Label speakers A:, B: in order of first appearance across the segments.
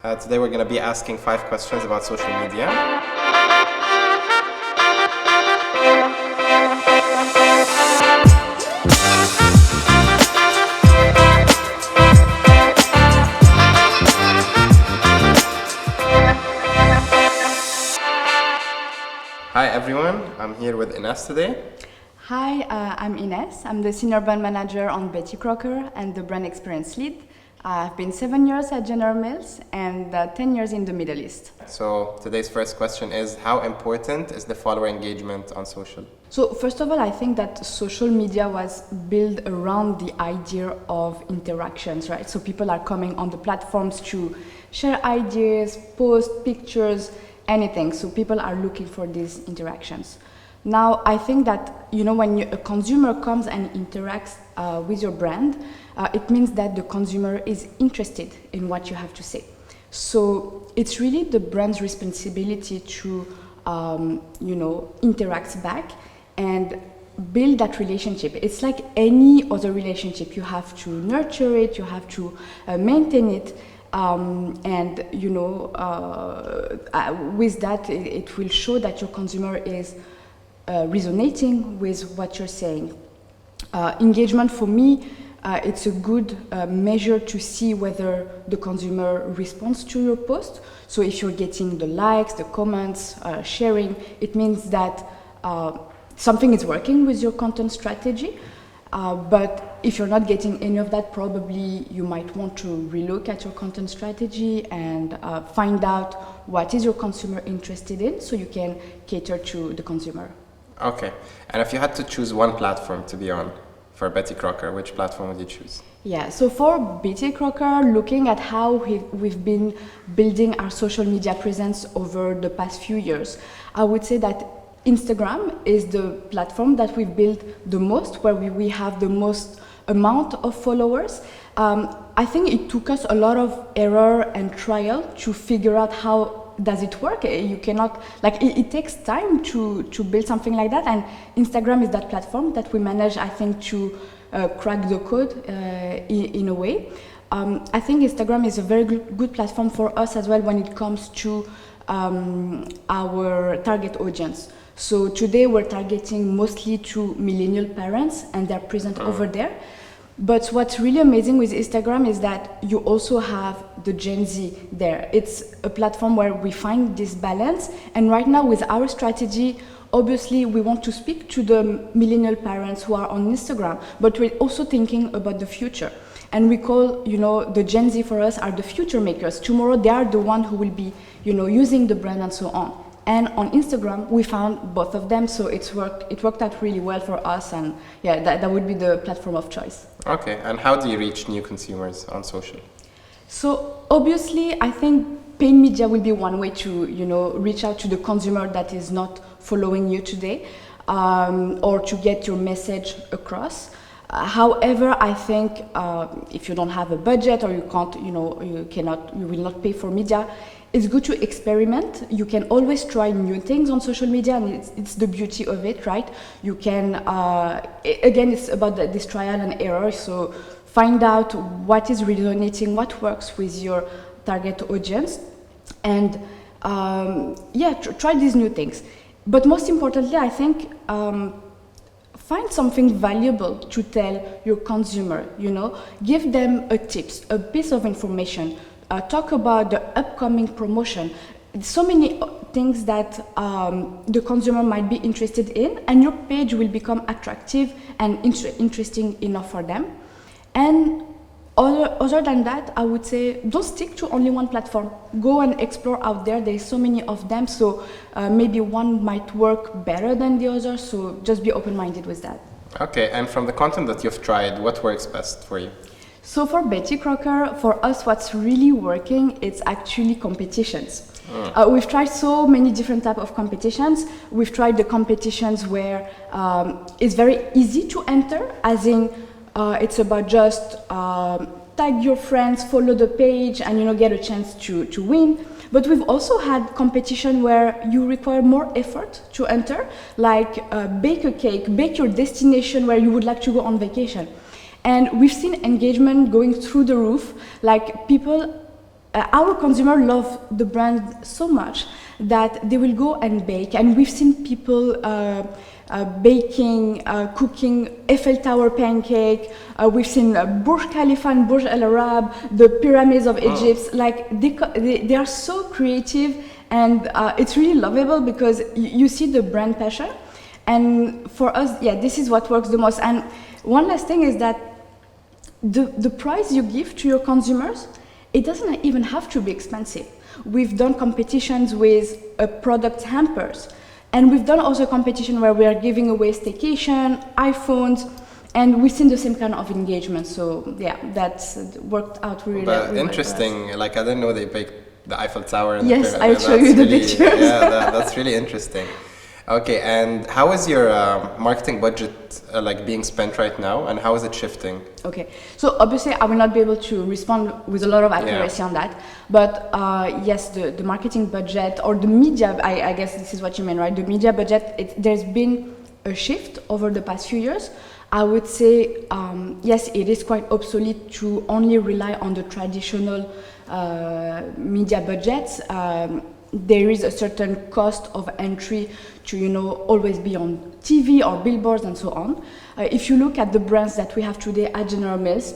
A: Today we're going to be asking 5 questions about social media. Hi everyone, I'm here with Ines today.
B: Hi, I'm Ines. I'm the Senior Brand Manager on Betty Crocker and the Brand Experience Lead. I've been 7 years at General Mills and 10 years in the Middle East.
A: So today's first question is, how important is the follower engagement on social?
B: So first of all, I think that social media was built around the idea of interactions, right? So people are coming on the platforms to share ideas, post pictures, anything. So people are looking for these interactions. Now, I think that, when a consumer comes and interacts with your brand, it means that the consumer is interested in what you have to say. So it's really the brand's responsibility to, interact back and build that relationship. It's like any other relationship. You have to nurture it, you have to maintain it. With that, it will show that your consumer is resonating with what you're saying. Engagement for me, it's a good measure to see whether the consumer responds to your post. So if you're getting the likes, the comments, sharing, it means that something is working with your content strategy. But if you're not getting any of that, probably you might want to relook at your content strategy and find out what is your consumer interested in so you can cater to the consumer.
A: Okay, and if you had to choose one platform to be on for Betty Crocker, which platform would you choose?
B: Yeah, so for Betty Crocker, looking at how we've been building our social media presence over the past few years, I would say that Instagram is the platform that we've built the most, where we have the most amount of followers. I think it took us a lot of error and trial to figure out how does it work. You cannot, it takes time to build something like that, and Instagram is that platform that we manage, I think, to crack the code in a way. I think Instagram is a very good platform for us as well when it comes to our target audience. So today we're targeting mostly to millennial parents, and they're present over there. But what's really amazing with Instagram is that you also have the Gen Z there. It's a platform where we find this balance. And right now with our strategy, obviously we want to speak to the millennial parents who are on Instagram, but we're also thinking about the future. And we call, the Gen Z for us are the future makers. Tomorrow they are the one who will be, using the brand and so on. And on Instagram, we found both of them, so it worked out really well for us, and yeah, that would be the platform of choice.
A: Okay, and how do you reach new consumers on social?
B: So obviously, I think paid media will be one way to, reach out to the consumer that is not following you today, or to get your message across. However, I think if you don't have a budget or you can't, you will not pay for media, it's good to experiment. You can always try new things on social media, and it's the beauty of it, right? You can, again, it's about this trial and error. So find out what is resonating, what works with your target audience, and try these new things. But most importantly, I think, find something valuable to tell your consumer, give them a tips, a piece of information, talk about the upcoming promotion. So many things that the consumer might be interested in, and your page will become attractive and interesting enough for them. And other than that, I would say don't stick to only one platform. Go and explore out there. There's so many of them, so maybe one might work better than the other, so just be open-minded with that. Okay,
A: and from the content that you've tried, what works best for you?
B: So for Betty Crocker, for us, what's really working, it's actually competitions. We've tried so many different types of competitions. We've tried the competitions where it's very easy to enter, as in it's about just tag your friends, follow the page, and get a chance to win. But we've also had competition where you require more effort to enter, like bake a cake, bake your destination where you would like to go on vacation. And we've seen engagement going through the roof, like people our consumer love the brand so much that they will go and bake, and we've seen people baking, cooking Eiffel Tower pancake. We've seen Burj Khalifa and Burj Al Arab, the pyramids of Egypt. Like they are so creative, and it's really lovable because you see the brand passion. And for us, yeah, this is what works the most. And one last thing is that the price you give to your consumers, it doesn't even have to be expensive. We've done competitions with product hampers, and we've done also a competition where we are giving away staycation, iPhones, and we've seen the same kind of engagement. So yeah, that's worked out really well.
A: But interesting, like I didn't know they baked the Eiffel Tower. And
B: yes, I'll show you the pictures.
A: Yeah, that's really interesting. Okay, and how is your marketing budget like being spent right now, and how is it shifting?
B: Okay, so obviously I will not be able to respond with a lot of accuracy on that, but yes, the marketing budget or the media, I guess this is what you mean, right? The media budget, there's been a shift over the past few years. I would say, yes, it is quite obsolete to only rely on the traditional media budgets. There is a certain cost of entry to, always be on TV or billboards and so on. If you look at the brands that we have today at General Mills,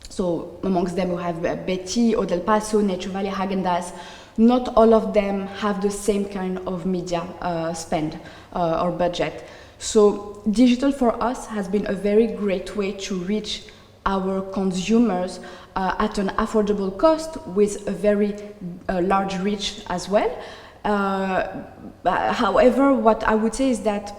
B: so amongst them we have Betty, Eau del Paso, Nature Valley, Häagen-Dazs. Not all of them have the same kind of media spend or budget. So digital for us has been a very great way to reach our consumers at an affordable cost with a very large reach as well. However, what I would say is that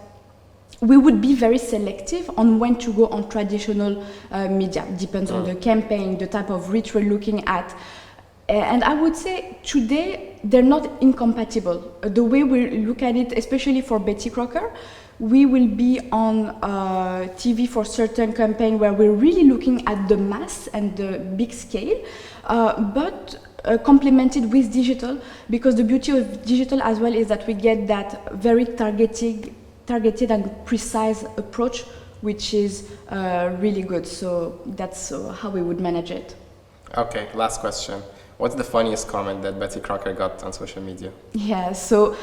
B: we would be very selective on when to go on traditional media. Depends on the campaign, the type of reach we're looking at. And I would say today they're not incompatible. The way we look at it, especially for Betty Crocker, we will be on TV for certain campaign where we're really looking at the mass and the big scale, but complemented with digital, because the beauty of digital as well is that we get that very targeted and precise approach, which is really good. So that's how we would manage it.
A: Okay, last question. What's the funniest comment that Betty Crocker got on social media?
B: Yeah, so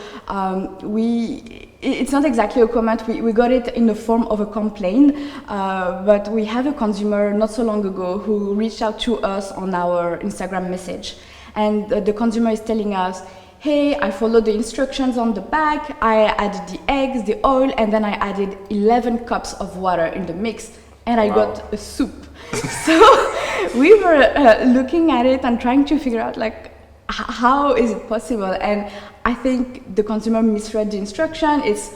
B: it's not exactly a comment, we got it in the form of a complaint, but we have a consumer not so long ago who reached out to us on our Instagram message. And the consumer is telling us, hey, I followed the instructions on the back, I added the eggs, the oil, and then I added 11 cups of water in the mix, and I got a soup. So we were looking at it and trying to figure out how is it possible, and I think the consumer misread the instruction. It's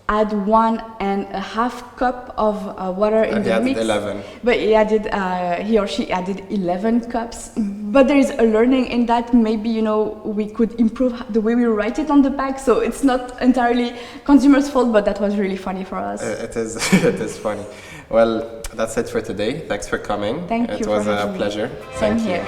B: add 1.5 cup of water in the mix.
A: 11.
B: But he or she added 11 cups. But there is a learning in that. Maybe we could improve the way we write it on the back. So it's not entirely consumer's fault, but that was really funny for us.
A: It is. It is funny. Well, that's it for today. Thanks for coming.
B: Thank you.
A: It was a pleasure.
B: Same here.